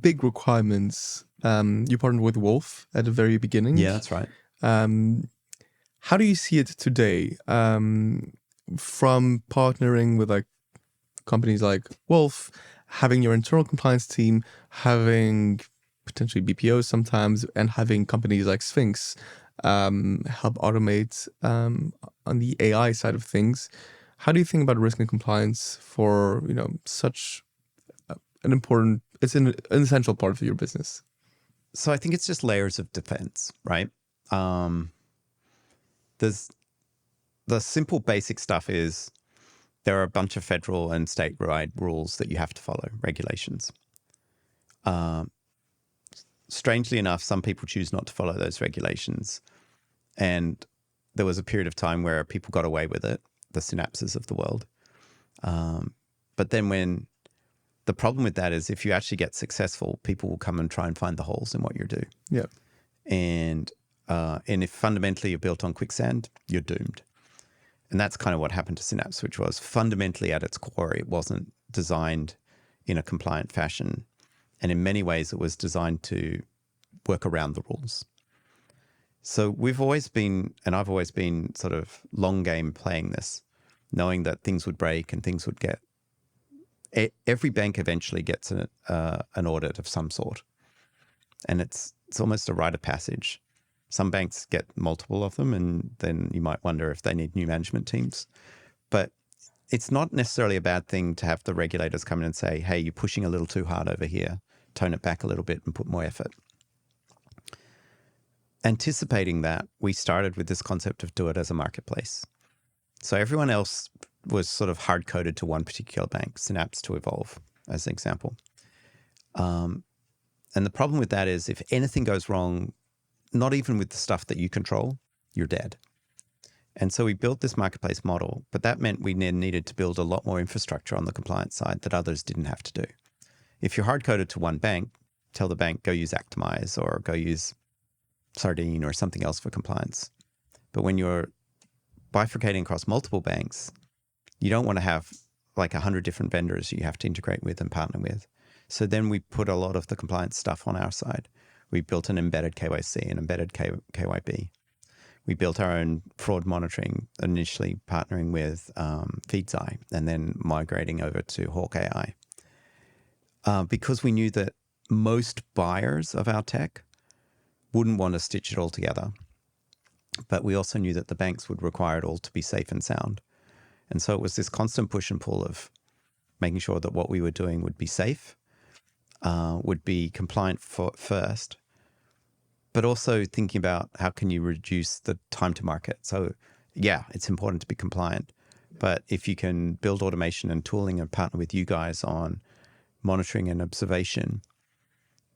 big requirements. You partnered with Wolf at the very beginning. Yeah, that's right. How do you see it today? From partnering with like companies like Wolf, having your internal compliance team, having potentially BPOs sometimes, and having companies like Sphinx help automate on the AI side of things. How do you think about risk and compliance for, such an important, it's an essential part of your business? So I think it's just layers of defense, right? There's the simple basic stuff is there are a bunch of federal and state-wide rules that you have to follow, regulations. Strangely enough, some people choose not to follow those regulations. And there was a period of time where people got away with it, the Synapses of the world. But then when the problem with that is if you actually get successful, people will come and try and find the holes in what you do. Yeah. And if fundamentally you're built on quicksand, you're doomed. And that's kind of what happened to Synapse, which was fundamentally at its core, it wasn't designed in a compliant fashion. And in many ways, it was designed to work around the rules. So we've always been, and I've always been sort of long game playing this, knowing that things would break and things would get, every bank eventually gets an audit of some sort. And it's almost a rite of passage. Some banks get multiple of them, and then you might wonder if they need new management teams. But it's not necessarily a bad thing to have the regulators come in and say, hey, you're pushing a little too hard over here. Tone it back a little bit and put more effort. Anticipating that, we started with this concept of do it as a marketplace. So everyone else was sort of hard-coded to one particular bank, Synapse to Evolve, as an example. And the problem with that is if anything goes wrong, not even with the stuff that you control, you're dead. And so we built this marketplace model, but that meant we then needed to build a lot more infrastructure on the compliance side that others didn't have to do. If you're hard-coded to one bank, tell the bank, go use Actimize or go use Sardine or something else for compliance. But when you're bifurcating across multiple banks, you don't want to have like 100 different vendors you have to integrate with and partner with. So then we put a lot of the compliance stuff on our side. We built an embedded KYC, an embedded KYB. We built our own fraud monitoring, initially partnering with FeedsEye and then migrating over to Hawk AI. Because we knew that most buyers of our tech wouldn't want to stitch it all together. But we also knew that the banks would require it all to be safe and sound. And so it was this constant push and pull of making sure that what we were doing would be safe, would be compliant first, but also thinking about how can you reduce the time to market. So yeah, it's important to be compliant, but if you can build automation and tooling and partner with you guys on monitoring and observation,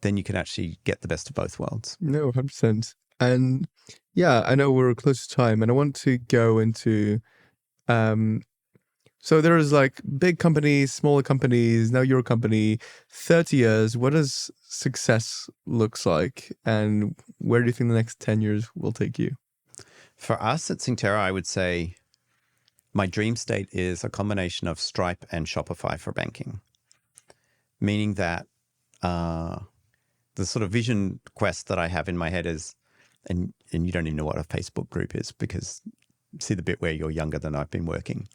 then you can actually get the best of both worlds. No, 100%. And yeah, I know we're close to time and I want to go into, so there's like big companies, smaller companies, now your company, 30 years, what does success looks like and where do you think the next 10 years will take you? For us at Synctera, I would say my dream state is a combination of Stripe and Shopify for banking, meaning that the sort of vision quest that I have in my head is, and you don't even know what a Facebook group is because see the bit where you're younger than I've been working.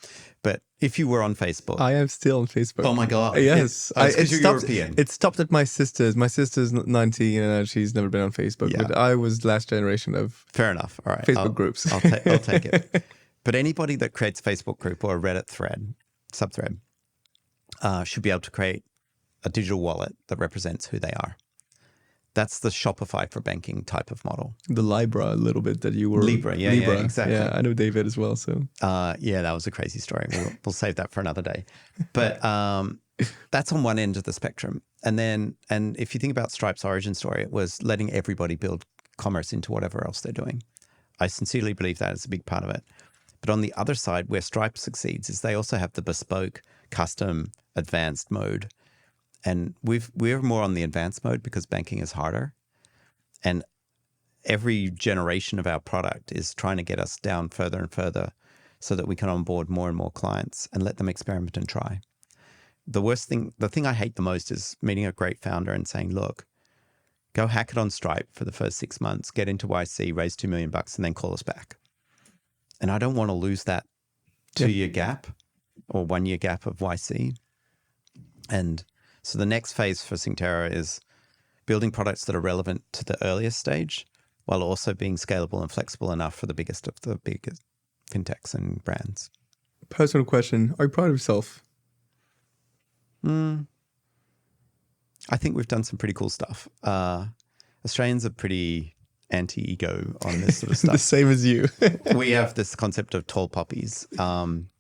But if you were on Facebook. I am still on Facebook. Oh my God. Yes. Because you're European. It stopped at my sister's. My sister's 19 and she's never been on Facebook. Yeah. But I was last generation of fair enough. All right. Facebook groups. I'll take it. But anybody that creates a Facebook group or a Reddit thread, subthread, should be able to create a digital wallet that represents who they are. That's the Shopify for banking type of model. The Libra a little bit that you were. Libra, yeah, exactly. Yeah, I know David as well. So yeah, that was a crazy story. We'll save that for another day. But that's on one end of the spectrum. And if you think about Stripe's origin story, it was letting everybody build commerce into whatever else they're doing. I sincerely believe that is a big part of it. But on the other side, where Stripe succeeds is they also have the bespoke, custom, advanced mode. And we're more on the advanced mode because banking is harder. And every generation of our product is trying to get us down further and further so that we can onboard more and more clients and let them experiment and try. The thing I hate the most is meeting a great founder and saying, look, go hack it on Stripe for the first 6 months, get into YC, raise $2 million and then call us back. And I don't want to lose that 2-year gap or 1-year gap of YC. And so the next phase for Synctera is building products that are relevant to the earliest stage while also being scalable and flexible enough for the biggest of the biggest fintechs and brands. Personal question: are you proud of yourself? I think we've done some pretty cool stuff. Australians are pretty anti-ego on this sort of stuff. The same as you. We have this concept of tall poppies. I'm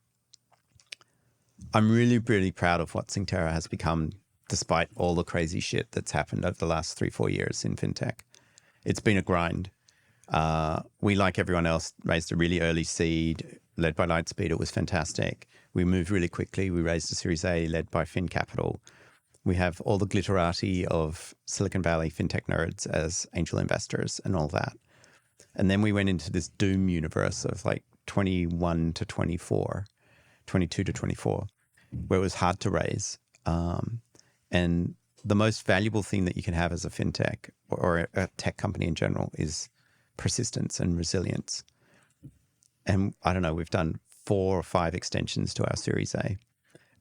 really, really proud of what Synctera has become, despite all the crazy shit that's happened over the last 3-4 years in fintech. It's been a grind. We, like everyone else, raised a really early seed led by Lightspeed. It was fantastic. We moved really quickly. We raised a Series A led by Fin Capital. We have all the glitterati of Silicon Valley fintech nerds as angel investors and all that. And then we went into this doom universe of like 21 to 24, 22 to 24, where it was hard to raise. And the most valuable thing that you can have as a fintech or a tech company in general is persistence and resilience. And I don't know, we've done 4 or 5 extensions to our Series A.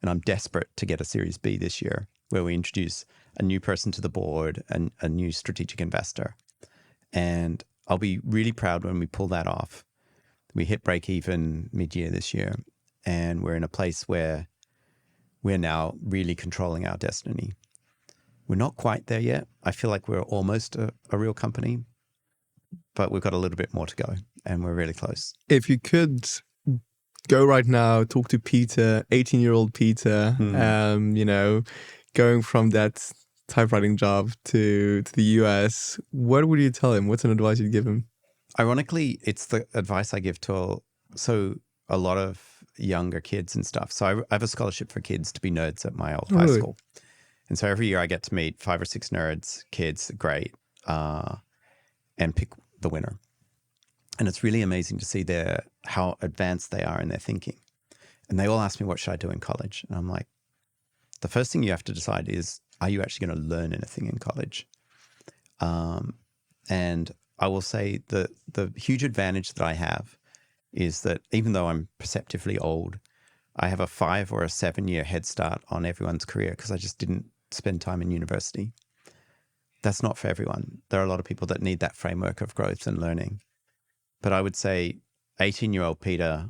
And I'm desperate to get a Series B this year, where we introduce a new person to the board and a new strategic investor. And I'll be really proud when we pull that off. We hit break even mid-year this year, and we're in a place where we're now really controlling our destiny. We're not quite there yet. I feel like we're almost a real company, but we've got a little bit more to go, and we're really close. If you could go right now, talk to Peter, 18-year-old Peter, you know, going from that typewriting job to the US, what would you tell him? What's an advice you'd give him? Ironically, it's the advice I give to a lot of younger kids and stuff. So I have a scholarship for kids to be nerds at my old high school. And so every year I get to meet 5 or 6 nerds, kids, great, and pick the winner. And it's really amazing to see how advanced they are in their thinking. And they all ask me, what should I do in college? And I'm like, the first thing you have to decide is, are you actually going to learn anything in college? And I will say that the huge advantage that I have is that even though I'm perceptively old, I have a 5 or a 7 year head start on everyone's career because I just didn't spend time in university. That's not for everyone. There are a lot of people that need that framework of growth and learning. But I would say 18-year-old Peter,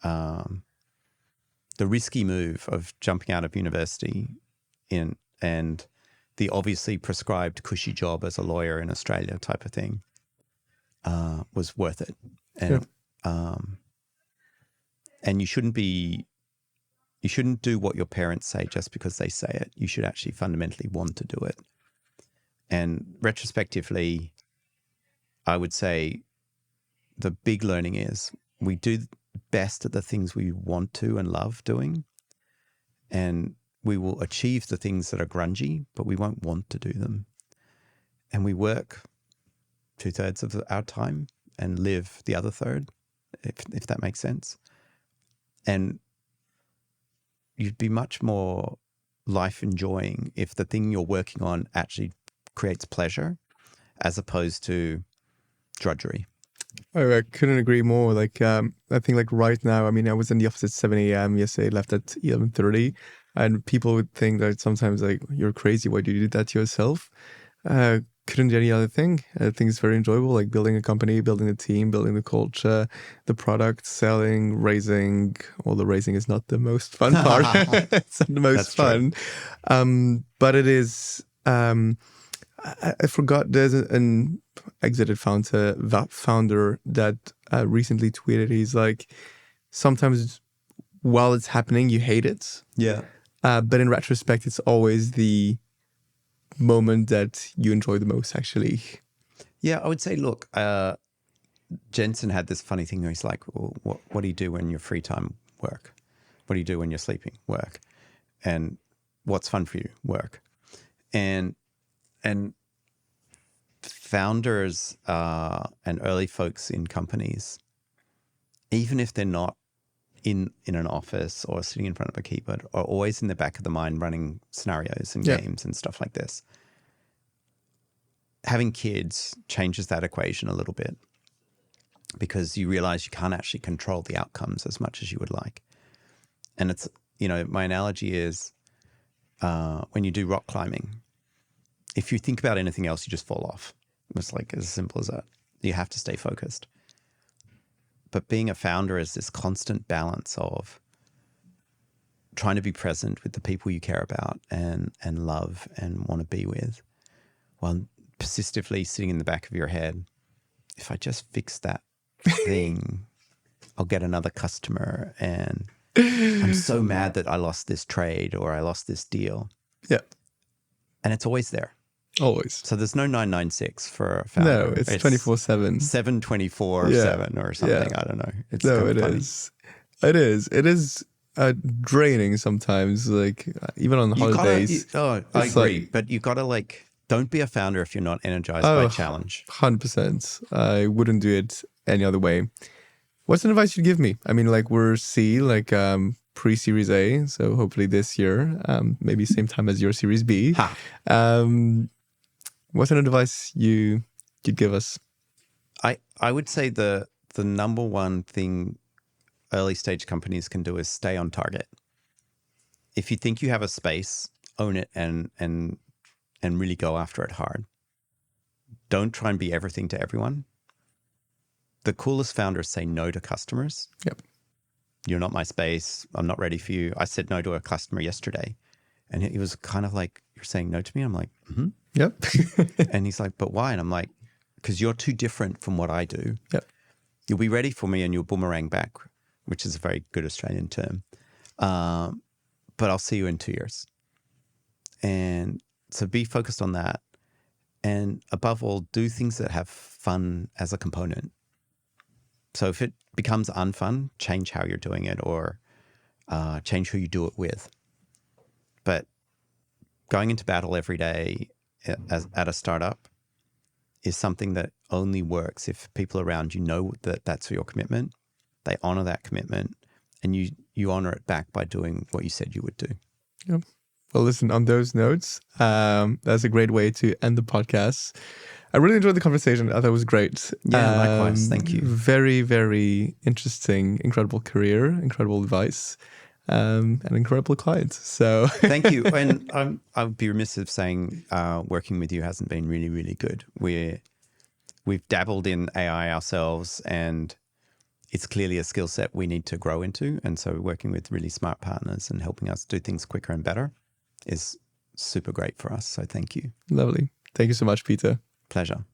the risky move of jumping out of university and the obviously prescribed cushy job as a lawyer in Australia type of thing was worth it. And and you shouldn't do what your parents say just because they say it. You should actually fundamentally want to do it. And retrospectively, I would say the big learning is we do best at the things we want to and love doing. And we will achieve the things that are grungy, but we won't want to do them. And we work 2/3 of our time and live the other third, if that makes sense. And you'd be much more life enjoying if the thing you're working on actually creates pleasure as opposed to drudgery. Oh, I couldn't agree more. Like, I think like right now, I mean, I was in the office at 7 a.m. yesterday, left at 11:30, and people would think that sometimes like, you're crazy. Why do you do that to yourself? Couldn't do any other thing. I think it's very enjoyable, like building a company, building a team, building the culture, the product, selling, raising. Well, the raising is not the most fun part. It's not the most fun. But it is, I forgot, there's an exited founder that recently tweeted, he's like, sometimes while it's happening, you hate it. Yeah. But in retrospect, it's always the moment that you enjoy the most, actually. Yeah, I would say, look, Jensen had this funny thing where he's like, well, what do you do when your free time? Work. What do you do when you're sleeping? Work. And what's fun for you? Work. And founders and early folks in companies, even if they're not in an office or sitting in front of a keyboard, are always in the back of the mind running scenarios and games and stuff like this. Having kids changes that equation a little bit because you realize you can't actually control the outcomes as much as you would like. And it's, my analogy is when you do rock climbing, if you think about anything else, you just fall off. It's like as simple as that. You have to stay focused. But being a founder is this constant balance of trying to be present with the people you care about and love and want to be with, while persistively sitting in the back of your head, if I just fix that thing, I'll get another customer, and I'm so mad that I lost this trade or I lost this deal. Yeah. And it's always there. Always. So there's no 996 for a founder. No, it's 24/7. 7/24/7 or something. Yeah. I don't know. It's No, kind of it funny. is. It is. It is draining sometimes, like even on holidays. I it's agree. But you got to like, don't be a founder if you're not energized by challenge. 100%. I wouldn't do it any other way. What's an advice you'd give me? I mean, like we're pre-Series A, so hopefully this year, maybe same time as your Series B. What's an advice you'd give us? I would say the number one thing early stage companies can do is stay on target. If you think you have a space, own it and really go after it hard. Don't try and be everything to everyone. The coolest founders say no to customers. Yep. You're not my space. I'm not ready for you. I said no to a customer yesterday, and he was kind of like, "You're saying no to me?" I'm like, "Mm-hmm." Yep. And he's like, "But why?" And I'm like, "Because you're too different from what I do. Yep. You'll be ready for me and you'll boomerang back," which is a very good Australian term. But I'll see you in 2 years. And so be focused on that. And above all, do things that have fun as a component. So if it becomes unfun, change how you're doing it or change who you do it with. But going into battle every day at a startup is something that only works if people around you know that that's your commitment. They honor that commitment, and you honor it back by doing what you said you would do. Yep. Well, listen, on those notes, that's a great way to end the podcast. I really enjoyed the conversation. I thought it was great. Yeah, likewise. Thank you. Very, very interesting, incredible career, incredible advice, and incredible clients. So thank you. And I would be remiss of saying working with you hasn't been really, really good. We've dabbled in AI ourselves, and it's clearly a skill set we need to grow into. And so working with really smart partners and helping us do things quicker and better is super great for us. So thank you. Lovely. Thank you so much, Peter. Pleasure.